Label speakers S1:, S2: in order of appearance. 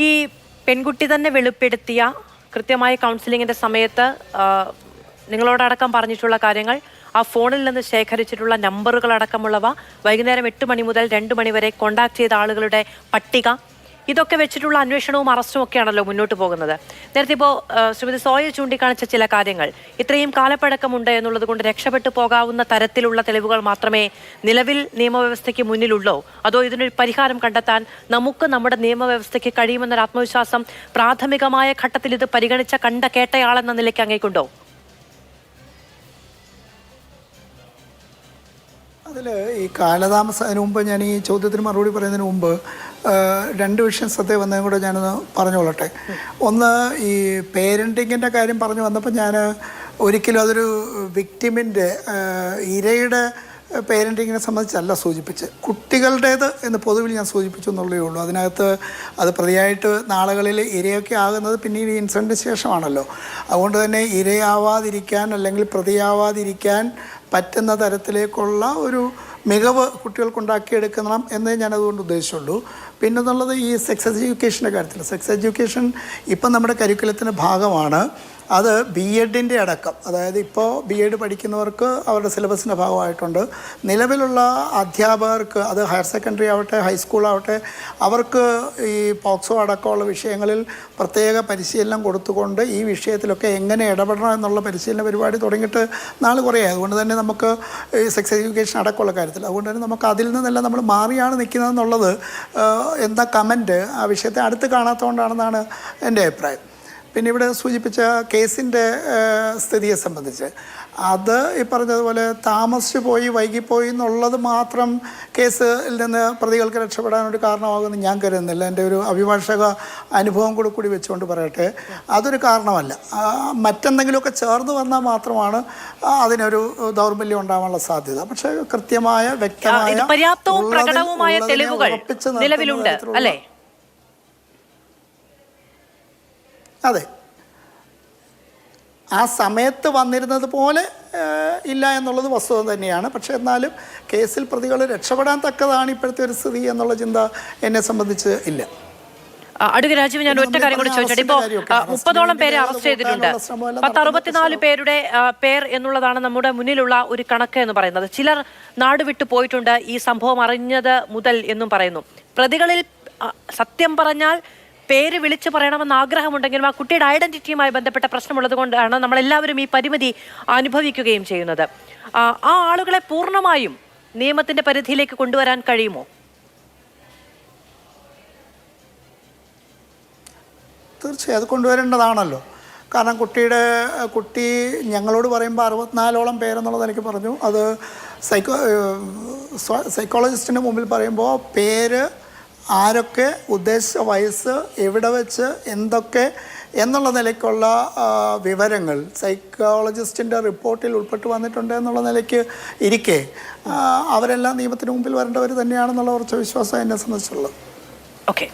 S1: ഈ പെൺകുട്ടി തന്നെ വെളിപ്പെടുത്തിയ കൃത്യമായ കൗൺസിലിങ്ങിന്റെ സമയത്ത് നിങ്ങളോടടക്കം പറഞ്ഞിട്ടുള്ള കാര്യങ്ങൾ, ആ ഫോണിൽ നിന്ന് ശേഖരിച്ചിട്ടുള്ള നമ്പറുകൾ അടക്കമുള്ളവ, വൈകുന്നേരം 8 മണി മുതൽ 2 മണി വരെ കോണ്ടാക്ട് ചെയ്ത ആളുകളുടെ പട്ടിക, ഇതൊക്കെ വെച്ചിട്ടുള്ള അന്വേഷണവും അറസ്റ്റും ഒക്കെയാണല്ലോ മുന്നോട്ട് പോകുന്നത്. നേരത്തെ ഇപ്പോൾ ശ്രീമതി സോയ ചൂണ്ടിക്കാണിച്ച ചില കാര്യങ്ങൾ, ഇത്രയും കാലപ്പഴക്കമുണ്ട് എന്നുള്ളത് കൊണ്ട് രക്ഷപ്പെട്ടു പോകാവുന്ന തരത്തിലുള്ള തെളിവുകൾ മാത്രമേ നിലവിൽ നിയമവ്യവസ്ഥയ്ക്ക് മുന്നിലുള്ളൂ, അതോ ഇതിനൊരു പരിഹാരം കണ്ടെത്താൻ നമുക്ക് നമ്മുടെ നിയമവ്യവസ്ഥയ്ക്ക് കഴിയുമെന്നൊരു ആത്മവിശ്വാസം പ്രാഥമികമായ ഘട്ടത്തിൽ ഇത് പരിഗണിച്ച കേട്ടയാളെന്ന നിലയ്ക്ക് അങ്ങേക്കുണ്ടോ?
S2: അതിൽ ഈ കാലതാമസത്തിന് മുമ്പ്, ഞാൻ ഈ ചോദ്യത്തിന് മറുപടി പറയുന്നതിന് മുമ്പ് 2 വിഷയം ശ്രദ്ധ വന്നതും കൂടെ ഞാനൊന്ന് പറഞ്ഞുകൊള്ളട്ടെ. ഒന്ന്, ഈ പേരൻറ്റിങ്ങിൻ്റെ കാര്യം പറഞ്ഞു വന്നപ്പോൾ ഞാൻ ഒരിക്കലും അതൊരു വിക്ടിമിൻ്റെ, ഇരയുടെ പേരൻറ്റിങ്ങിനെ സംബന്ധിച്ചല്ല സൂചിപ്പിച്ച്, കുട്ടികളുടേത് എന്ന് പൊതുവിൽ ഞാൻ സൂചിപ്പിച്ചു എന്നുള്ളതേ ഉള്ളൂ. അതിനകത്ത് അത് പ്രതിയായിട്ട് നാളുകളിൽ ഇരയൊക്കെ ആകുന്നത് പിന്നീട് ഈ ഇൻസിഡൻറ്റിന് ശേഷമാണല്ലോ. അതുകൊണ്ട് തന്നെ ഇരയാവാതിരിക്കാൻ അല്ലെങ്കിൽ പ്രതിയാവാതിരിക്കാൻ പറ്റുന്ന തരത്തിലേക്കുള്ള ഒരു മികവ് കുട്ടികൾക്കുണ്ടാക്കിയെടുക്കണം എന്നേ ഞാനതുകൊണ്ട് ഉദ്ദേശിച്ചുള്ളൂ. പിന്നെന്നുള്ളത് ഈ സെക്സ് എഡ്യൂക്കേഷൻ്റെ കാര്യത്തിൽ, സെക്സ് എഡ്യൂക്കേഷൻ ഇപ്പം നമ്മുടെ കരിക്കുലത്തിൻ്റെ ഭാഗമാണ്. അത് BEdൻ്റെ അടക്കം, അതായത് ഇപ്പോൾ BEd പഠിക്കുന്നവർക്ക് അവരുടെ സിലബസിൻ്റെ ഭാഗമായിട്ടുണ്ട്. നിലവിലുള്ള അധ്യാപകർക്ക്, അത് ഹയർ സെക്കൻഡറി ആവട്ടെ ഹൈസ്കൂളാവട്ടെ, അവർക്ക് ഈ പോക്സോ അടക്കമുള്ള വിഷയങ്ങളിൽ പ്രത്യേക പരിശീലനം കൊടുത്തുകൊണ്ട് ഈ വിഷയത്തിലൊക്കെ എങ്ങനെ ഇടപെടണം എന്നുള്ള പരിശീലന പരിപാടി തുടങ്ങിയിട്ട് നാൾ കുറയായി. അതുകൊണ്ട് തന്നെ നമുക്ക് ഈ സെക്സ് എഡ്യൂക്കേഷൻ അടക്കമുള്ള കാര്യത്തിൽ, അതുകൊണ്ട് തന്നെ നമുക്ക് അതിൽ നിന്നെല്ലാം നമ്മൾ മാറിയാണ് നിൽക്കുന്നതെന്നുള്ളത് എന്താ കമൻറ്റ് ആ വിഷയത്തെ അടുത്ത് കാണാത്തതുകൊണ്ടാണെന്നാണ് എൻ്റെ അഭിപ്രായം. പിന്നെ ഇവിടെ സൂചിപ്പിച്ച കേസിൻ്റെ സ്ഥിതിയെ സംബന്ധിച്ച്, അത് ഈ പറഞ്ഞതുപോലെ താമസിച്ചു പോയി, വൈകിപ്പോയി എന്നുള്ളത് മാത്രം കേസിൽ നിന്ന് പ്രതികൾക്ക് രക്ഷപ്പെടാനൊരു കാരണമാകുമെന്ന് ഞാൻ കരുതുന്നില്ല. എൻ്റെ ഒരു അഭിഭാഷക അനുഭവം കൂടി വെച്ചുകൊണ്ട് പറയട്ടെ, അതൊരു കാരണമല്ല. മറ്റെന്തെങ്കിലുമൊക്കെ ചേർന്ന് വന്നാൽ മാത്രമാണ് അതിനൊരു ദൗർബല്യം ഉണ്ടാവാനുള്ള സാധ്യത. പക്ഷേ കൃത്യമായ, വ്യക്തമായ,
S1: പര്യാപ്തവും പ്രകടവുമായ തെളിവുകൾ നിലവിലുണ്ട് അല്ലേ?
S2: അതെ, ആ സമയത്ത് വന്നിരുന്നത് പോലെ ഇല്ല എന്നുള്ളത് വസ്തുത തന്നെയാണ്. പക്ഷേ എന്നാലും കേസിൽ പ്രതികൾ രക്ഷപ്പെടാൻ തക്കതാണ് ഇപ്പോഴത്തെ ഒരു സ്ഥിതി എന്നുള്ള ചിന്ത എന്നെ സംബന്ധിച്ച് ഇല്ല.
S1: അടുത്ത രാജീവ്, ഞാൻ ഒറ്റ കാര്യം കൂടി ചോദിച്ചോട്ടെ. ഇപ്പോൾ 30ഓളം പേരെ അറസ്റ്റ് ചെയ്തിട്ടുണ്ട്. 64 പേരുടെ പേർ എന്നുള്ളതാണ് നമ്മുടെ മുന്നിലുള്ള ഒരു കണക്ക് എന്ന് പറയുന്നത്. ചിലർ നാട് വിട്ടു പോയിട്ടുണ്ട് ഈ സംഭവം അറിഞ്ഞത് മുതൽ എന്നും പറയുന്നു. പ്രതികളിൽ സത്യം പറഞ്ഞാൽ പേര് വിളിച്ചു പറയണമെന്ന് ആഗ്രഹമുണ്ടെങ്കിലും ആ കുട്ടിയുടെ ഐഡന്റിറ്റിയുമായി ബന്ധപ്പെട്ട പ്രശ്നമുള്ളത് കൊണ്ടാണ് നമ്മളെല്ലാവരും ഈ പരിമിതി അനുഭവിക്കുകയും ചെയ്യുന്നത്. ആ ആളുകളെ പൂർണ്ണമായും നിയമത്തിന്റെ പരിധിയിലേക്ക് കൊണ്ടുവരാൻ കഴിയുമോ?
S2: തീർച്ചയായും അത് കൊണ്ടുവരേണ്ടതാണല്ലോ. കാരണം കുട്ടി ഞങ്ങളോട് പറയുമ്പോൾ 64ഓളം പേരെന്നുള്ളത് എനിക്ക് പറഞ്ഞു. അത് സൈക്കോളജിസ്റ്റിൻ്റെ മുമ്പിൽ പറയുമ്പോൾ പേര്, ആരൊക്കെ, ഉദ്ദേശിച്ച വയസ്സ്, എവിടെ വെച്ച്, എന്തൊക്കെ എന്നുള്ള നിലയ്ക്കുള്ള വിവരങ്ങൾ സൈക്കോളജിസ്റ്റിൻ്റെ റിപ്പോർട്ടിൽ ഉൾപ്പെട്ട് വന്നിട്ടുണ്ട് എന്നുള്ള നിലയ്ക്ക് ഇരിക്കെ അവരെല്ലാം നിയമത്തിന് മുമ്പിൽ വരേണ്ടവർ തന്നെയാണെന്നുള്ള ഉറച്ച വിശ്വാസം എന്നെ സംബന്ധിച്ചുള്ളത്.
S1: ഓക്കെ.